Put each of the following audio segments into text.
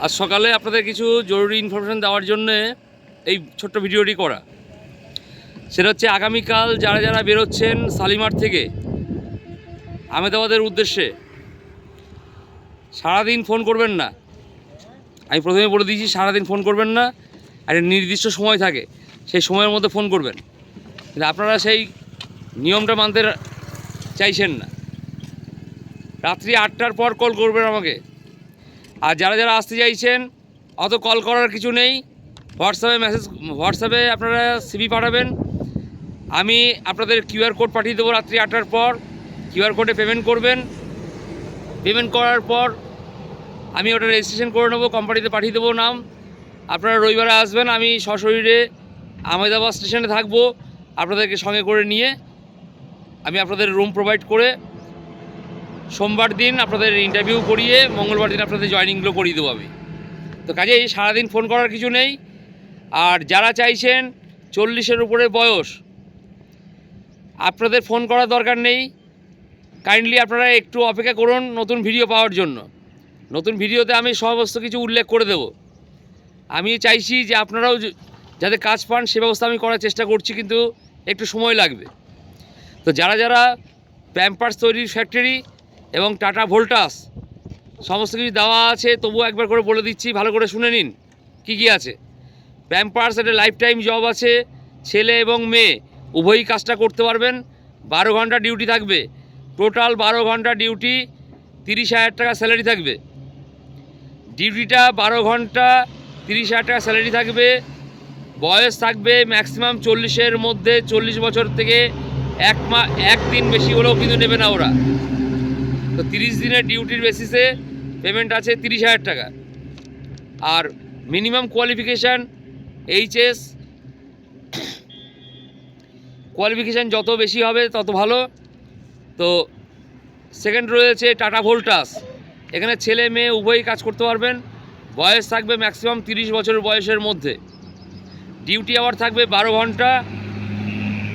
আজ সকালে আপনাদের কিছু জরুরি ইনফরমেশন দেওয়ার জন্য এই ছোট্ট ভিডিওটি করা। সেটা হচ্ছে আগামীকাল যারা যারা বেরোচ্ছেন শালিমার থেকে আহমেদাবাদের উদ্দেশ্যে, সারাদিন ফোন করবেন না। আমি প্রথমে বলে দিয়েছি সারাদিন ফোন করবেন না, একটা নির্দিষ্ট সময় থাকে, সেই সময়ের মধ্যে ফোন করবেন। কিন্তু আপনারা সেই নিয়মটা মানতে চাইছেন না। রাত্রি 8টার পর কল করবেন আমাকে। আর যারা যারা আসতে চাইছেন অত কল করার কিছু নেই, হোয়াটসঅ্যাপে আপনারা সিভি পাঠাবেন। আমি আপনাদের কিউআর কোড পাঠিয়ে দেবো রাত্রি 8টার পর। কিউআর কোডে পেমেন্ট করবেন। পেমেন্ট করার পর আমি ওটা রেজিস্ট্রেশন করে নেবো, কোম্পানিতে পাঠিয়ে দেবো নাম। আপনারা রবিবারে আসবেন, আমি সশরীরে আহমেদাবাদ স্টেশনে থাকবো। আপনাদেরকে সঙ্গে করে নিয়ে আমি আপনাদের রুম প্রোভাইড করে সোমবার দিন আপনাদের ইন্টারভিউ করিয়ে মঙ্গলবার দিন আপনাদের জয়েনিংগুলো করিয়ে দেবো আমি। তো কাজেই সারাদিন ফোন করার কিছু নেই। আর যারা চাইছেন 40-এর উপরে বয়স, আপনাদের ফোন করার দরকার নেই। কাইন্ডলি আপনারা একটু অপেক্ষা করুন নতুন ভিডিও পাওয়ার জন্য। নতুন ভিডিওতে আমি সমস্ত কিছু উল্লেখ করে দেব। আমি চাইছি যে আপনারাও যাতে কাজ পান সে ব্যবস্থা আমি করার চেষ্টা করছি, কিন্তু একটু সময় লাগবে। তো যারা যারা প্যাম্পার্স তৈরির ফ্যাক্টরি এবং টাটা ভোল্টাস সমস্ত কিছু দেওয়া আছে, তবুও একবার করে বলে দিচ্ছি, ভালো করে শুনে নিন কী কী আছে। প্যাম্পার্স একটা লাইফ টাইম জব আছে, ছেলে এবং মেয়ে উভয়ই কাজটা করতে পারবেন। 12 ঘন্টা ডিউটি থাকবে, টোটাল 12 ঘন্টা ডিউটি, 30,000 টাকা স্যালারি থাকবে। ডিউটিটা 12 ঘন্টা, 30,000 টাকা স্যালারি থাকবে। বয়স থাকবে ম্যাক্সিমাম 40-এর মধ্যে, 40 বছর থেকে এক দিন বেশি হলেও কিন্তু নেবে না ওরা। তো 30 দিনের ডিউটির বেসিসে পেমেন্ট আছে 30,000 টাকা। আর মিনিমাম কোয়ালিফিকেশান এইচএস, কোয়ালিফিকেশান যত বেশি হবে তত ভালো। তো সেকেন্ড রয়েছে টাটা ভোল্টাস, এখানে ছেলে মেয়ে উভয়ই কাজ করতে পারবেন। বয়স থাকবে ম্যাক্সিমাম 30 বছর বয়সের মধ্যে। ডিউটি আওয়ার থাকবে 12 ঘন্টা,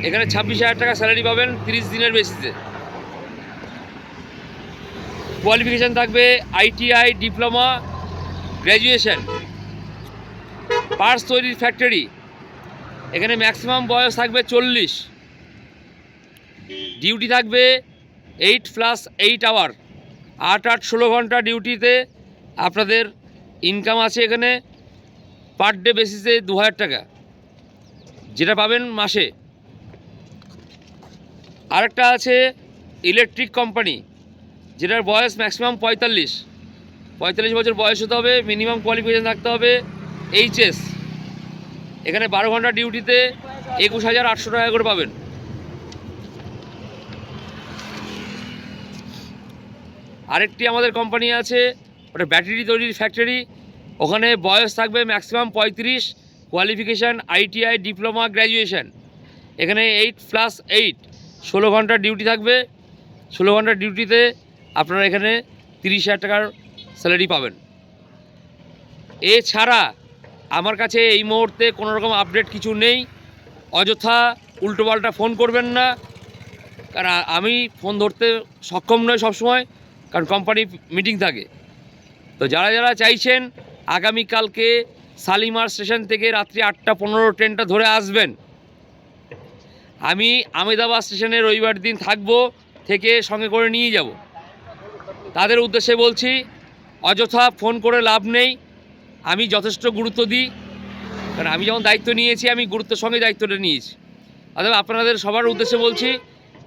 এখানে 26,000 টাকা স্যালারি পাবেন 30 দিনের বেসিসে। কোয়ালিফিকেশান থাকবে আইটিআই, ডিপ্লোমা, গ্র্যাজুয়েশন। পার্টস তৈরির ফ্যাক্টরি, এখানে ম্যাক্সিমাম বয়স থাকবে 40। ডিউটি থাকবে 8+8 আওয়ার, 8-8-16 ঘন্টা ডিউটিতে আপনাদের ইনকাম আছে এখানে পার ডে বেসিসে 2,000 টাকা, যেটা পাবেন মাসে। আরেকটা আছে ইলেকট্রিক কোম্পানি, যেটার বয়স ম্যাক্সিমাম 45 বছর বয়স হতে হবে। মিনিমাম কোয়ালিফিকেশান থাকতে হবে এইচএস। এখানে 12 ঘন্টা ডিউটিতে 21,800 টাকা করে পাবেন। আরেকটি আমাদের কোম্পানি আছে, ওটা ব্যাটারি তৈরির ফ্যাক্টরি, ওখানে বয়স থাকবে maximum 35, qualification ITI, diploma, graduation. এখানে 8+8 16 ঘন্টা ডিউটি থাকবে। 16 ঘন্টা ডিউটিতে আপনারা এখানে 30,000 টাকার স্যালারি পাবেন। এছাড়া আমার কাছে এই মুহূর্তে কোনো রকম আপডেট কিছু নেই। অযথা উল্টোপাল্টা ফোন করবেন না, কারণ আমি ফোন ধরতে সক্ষম নই সবসময়, কারণ কোম্পানি মিটিং থাকে। তো যারা যারা চাইছেন আগামীকালকে শালিমার স্টেশন থেকে রাত্রি 8:15 ট্রেনটা ধরে আসবেন, আমি আহমেদাবাদ স্টেশনে রবিবার দিন থাকবো, থেকে সঙ্গে করে নিয়ে যাব। তাদের উদ্দেশ্যে বলছি, অযথা ফোন করে লাভ নেই। আমি যথেষ্ট গুরুত্ব দিই, কারণ আমি যখন দায়িত্ব নিয়েছি আমি গুরুত্বের সঙ্গে দায়িত্বটা নিয়েছি। অর্থাৎ আপনাদের সবার উদ্দেশ্যে বলছি,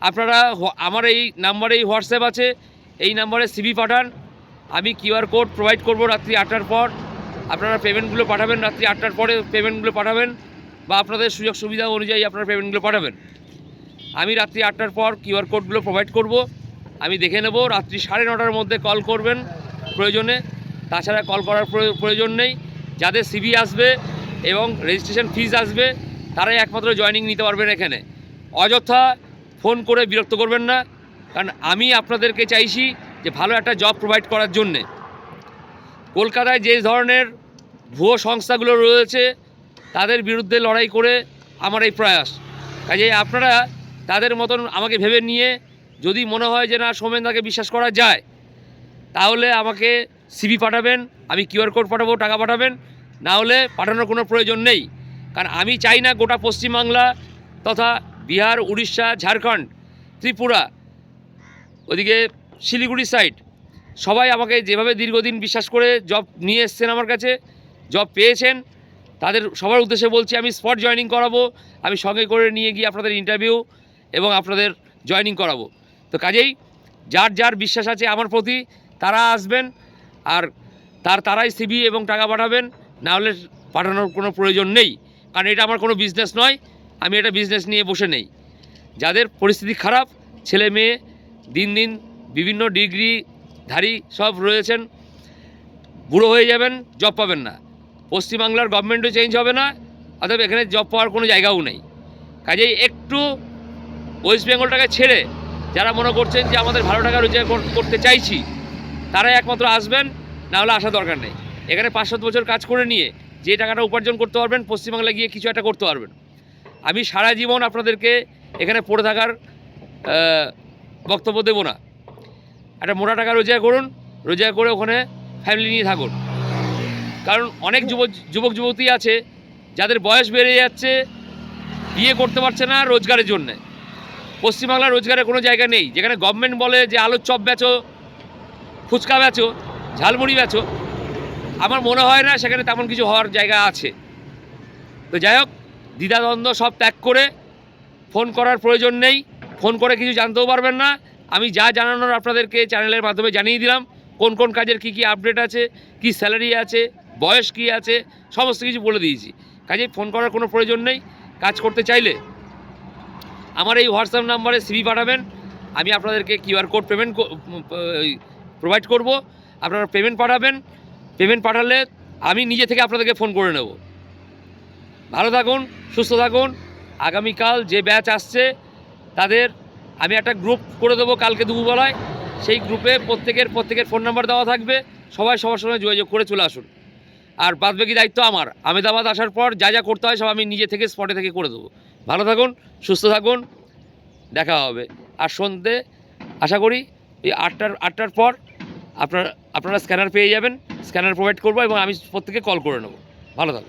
আপনারা আমার এই নাম্বারে হোয়াটসঅ্যাপ আছে, এই নাম্বারে সিভি পাঠান। আমি কিউআর কোড প্রোভাইড করব রাত্রি 8টার পর। আপনারা পেমেন্টগুলো পাঠাবেন রাত্রি 8টার পরে, পেমেন্টগুলো পাঠাবেন, বা আপনাদের সুযোগ সুবিধা অনুযায়ী আপনারা পেমেন্টগুলো পাঠাবেন। আমি রাত্রি 8টার পর কিউআর কোডগুলো প্রোভাইড করব, আমি দেখে নেব। রাত্রি 9:30-র মধ্যে কল করবেন প্রয়োজনে, তাছাড়া কল করার প্রয়োজন নেই। যাদের সিভি আসবে এবং রেজিস্ট্রেশন ফিজ আসবে তারাই একমাত্র জয়েনিং নিতে পারবেন এখানে। অযথা ফোন করে বিরক্ত করবেন না, কারণ আমি আপনাদেরকে চাইছি যে ভালো একটা জব প্রোভাইড করার জন্যে। কলকাতায় যে ধরনের ভুয়ো সংস্থাগুলো রয়েছে তাদের বিরুদ্ধে লড়াই করে আমার এই প্রয়াস। কাজে আপনারা তাদের মতন আমাকে ভেবে নিয়ে, যদি মনে হয় যে না সোমেনদাকে বিশ্বাস করা যায়, তাহলে আমাকে সিভি পাঠাবেন, আমি কিউআর কোড পাঠাবো, টাকা পাঠাবেন, না হলে পাঠানোর কোনো প্রয়োজন নেই। কারণ আমি চাই না গোটা পশ্চিমবাংলা তথা বিহার, উড়িষ্যা, ঝাড়খণ্ড, ত্রিপুরা, ওদিকে শিলিগুড়ি সাইড সবাই আমাকে যেভাবে দীর্ঘদিন বিশ্বাস করে জব নিয়ে এসছেন আমার কাছে, জব পেয়েছেন, তাদের সবার উদ্দেশ্যে বলছি আমি স্পট জয়েনিং করাবো, আমি সঙ্গে করে নিয়ে গিয়ে আপনাদের ইন্টারভিউ এবং আপনাদের জয়েনিং করাবো। তো কাজেই যার যার বিশ্বাস আছে আমার প্রতি তারা আসবেন, আর তারাই সিভি এবং টাকা পাঠাবেন, না হলে পাঠানোর কোনো প্রয়োজন নেই। কারণ এটা আমার কোনো বিজনেস নয়, আমি এটা বিজনেস নিয়ে বসে নেই। যাদের পরিস্থিতি খারাপ, ছেলে মেয়ে দিন দিন বিভিন্ন ডিগ্রিধারী সব রয়েছেন, বুড়ো হয়ে যাবেন, জব পাবেন না, পশ্চিমবাংলার গভর্নমেন্টও চেঞ্জ হবে না, অতএব এখানে জব পাওয়ার কোনো জায়গাও নেই। কাজেই একটু ওয়েস্ট বেঙ্গলটাকে ছেড়ে যারা মনে করছেন যে আমাদের ভালো টাকা রোজগার করতে চাইছি, তারাই একমাত্র আসবেন, না হলে আসা দরকার নেই। এখানে 5-7 বছর কাজ করে নিয়ে যে টাকাটা উপার্জন করতে পারবেন, পশ্চিমবাংলায় গিয়ে কিছু একটা করতে পারবেন। আমি সারা জীবন আপনাদেরকে এখানে পড়ে থাকার বক্তব্য দেবো না। একটা মোটা টাকা রোজগার করুন, রোজগার করে ওখানে ফ্যামিলি নিয়ে থাকুন। কারণ অনেক যুবক যুবতী আছে যাদের বয়স বেড়ে যাচ্ছে, বিয়ে করতে পারছে না রোজগারের জন্যে। পশ্চিমবাংলার রোজগারের কোনো জায়গা নেই। যেখানে গভর্নমেন্ট বলে যে আলুর চপ বেচো, ফুচকা বেচো, ঝালমুড়ি বেচো, আমার মনে হয় না সেখানে তেমন কিছু হওয়ার জায়গা আছে। তো যাই হোক, দ্বিধাদ্বন্দ্ব সব ত্যাগ করে ফোন করার প্রয়োজন নেই, ফোন করে কিছু জানতেও পারবেন না। আমি যা জানানোর আপনাদেরকে চ্যানেলের মাধ্যমে জানিয়ে দিলাম, কোন কোন কাজের কি কি আপডেট আছে, কি স্যালারি আছে, বয়স কি আছে, সমস্ত কিছু বলে দিয়েছি। কাজে ফোন করার কোনো প্রয়োজন নেই। কাজ করতে চাইলে আমার এই হোয়াটসঅ্যাপ নাম্বারে সিভি পাঠাবেন, আমি আপনাদেরকে কিউআর কোড প্রোভাইড করব, আপনারা পেমেন্ট পাঠাবেন। পেমেন্ট পাঠালে আমি নিজে থেকে আপনাদেরকে ফোন করে নেব। ভালো থাকুন, সুস্থ থাকুন। আগামীকাল যে ব্যাচ আসছে তাদের আমি একটা গ্রুপ করে দেবো কালকে দুপুরবেলায়। সেই গ্রুপে প্রত্যেকের ফোন নাম্বার দেওয়া থাকবে, সবাই সবার সঙ্গে যোগাযোগ করে চলে আসুন। আর বাদবাকি দায়িত্ব আমার। আহমেদাবাদ আসার পর যা যা করতে হয় সব আমি নিজে থেকে স্পটে থেকে করে দেবো। ভালো থাকুন, সুস্থ থাকুন, দেখা হবে। আর সন্ধ্যে আশা করি এই 8টার পর আপনারা স্ক্যানার পেয়ে যাবেন, স্ক্যানার প্রোভাইড করবো এবং আমি প্রত্যেকে কল করে নেবো। ভালো থাকুন।